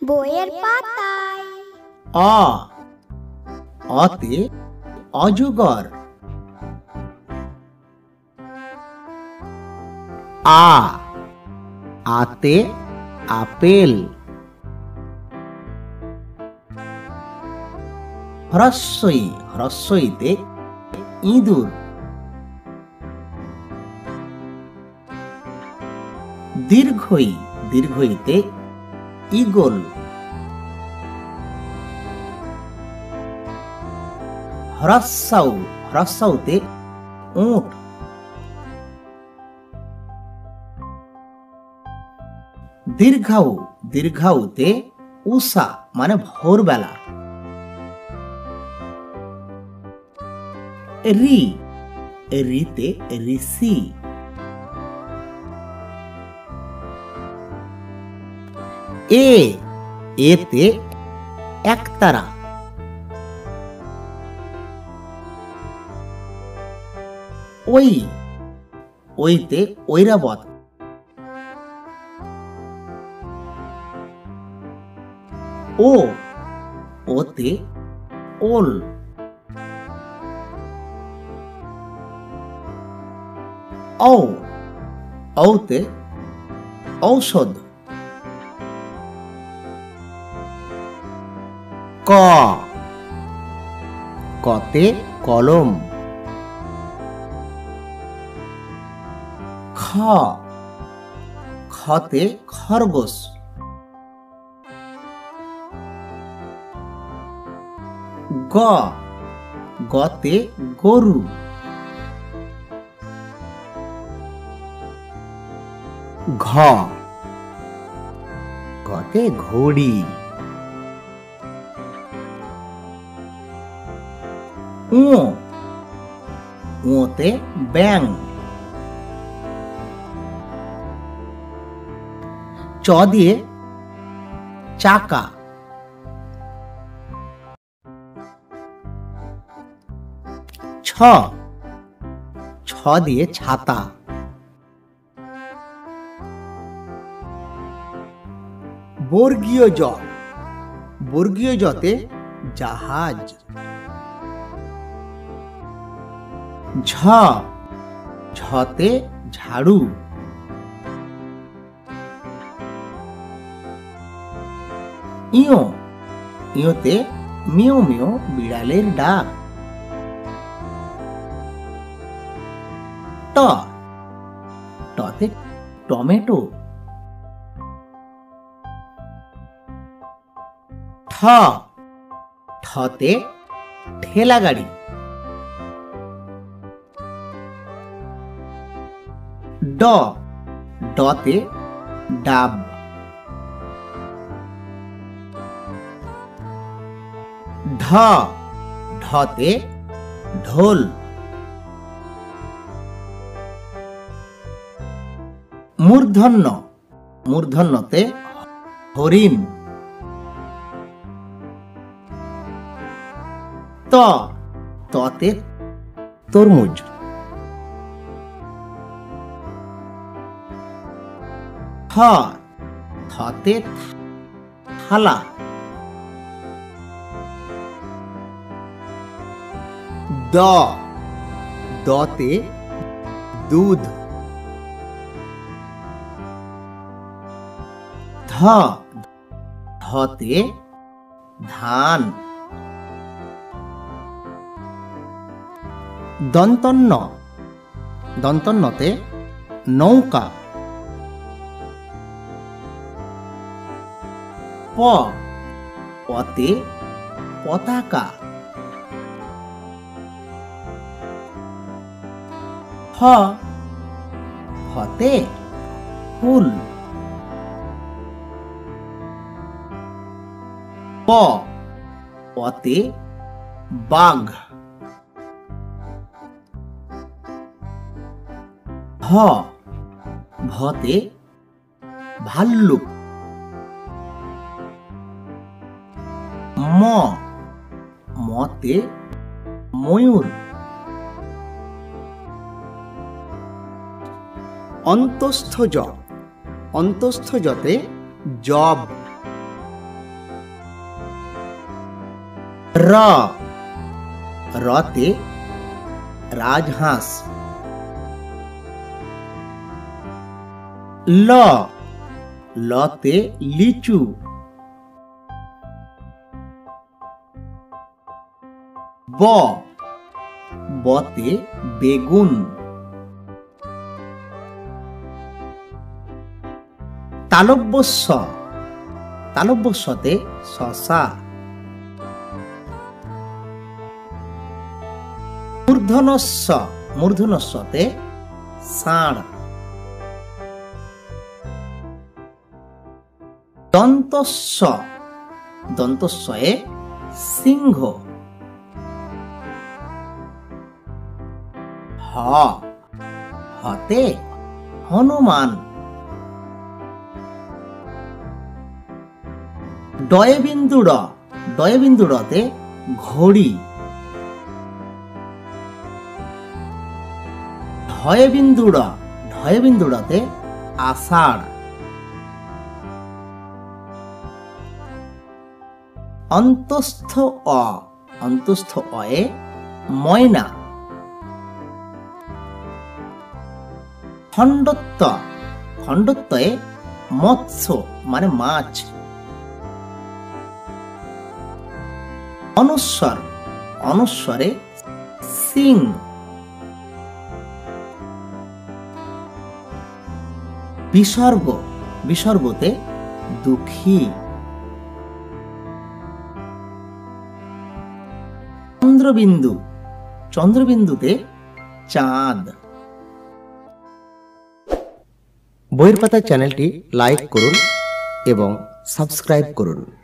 বইয়ের পাতায়। অ, অতে অজগর। আ, আতে আপেল। হ্রস্বই, হ্রস্বইতে ইঁদুর। দীর্ঘই, দীর্ঘইতে ঈগল। হ্রস্বউ, হ্রস্বউতে উট। দীর্ঘাউ, দীর্ঘাউতে উষা মানে ভোরবেলা। রি, রিতে ঋষি। এ, এতে একতারা। ওই, ওইতে ঐরাবত। ও, ওতে ওল। ঔ, ঔতে ঔষধ। ক, কতে কলম। খ, খতে খরগোশ। গ, গতে গরু। ঘ, ঘতে ঘড়ি। উ, উতে ব্যাঙ। চ দিয়ে চাকা। ছ, ছ দিয়ে ছাতা। বর্গীয় জ, বর্গীয় জতে জাহাজ। ঝ, ঝতে ঝাড়ু। ইয়, ইয়তে মিও মিও বিড়ালের ডাক। ট, টতে টমেটো। ঠ, ঠতে ঠেলা গাড়ি। ড, ডতে ডাব। ঢ, ঢতে ঢোল। মূর্ধন্য, মূর্ধন্যতে হরিণ। ত, ততে তরমুজ। থ, থতে থালা। দ, দতে দুধ। ধ, ধতে ধান। দন্তন্য, দন্তন্যতে নৌকা। প, পতে পতাকা। ফ, ফতে ফুল। প, পতে বাঘ। ভ, ভতে ভাল্লুক। ম, মতে ময়ূর। অন্তস্থ জ, অন্তস্থ জতে জব। র রতে রাজহাঁস। ল লতে লিচু। ব বতে বেগুন। তালব্য স তালব্য সতে শশা। মূর্ধন্য সতে ষাঁড়। দন্তস্বয়ে সিংহ। হতে হনুমান। ডয়ে রতে ঘড়ি। ঢয়ে রতে আষাঢ়। অন্তস্থ অয়ে ময়না। খণ্ডত্বয়ে মৎস্য মানে মাছ। অনুস্বরে সিং। বিসর্গতে দুঃখী। চন্দ্রবিন্দুতে চাঁদ। বইয়ের পাতা চ্যানেলটি লাইক করুন এবং সাবস্ক্রাইব করুন।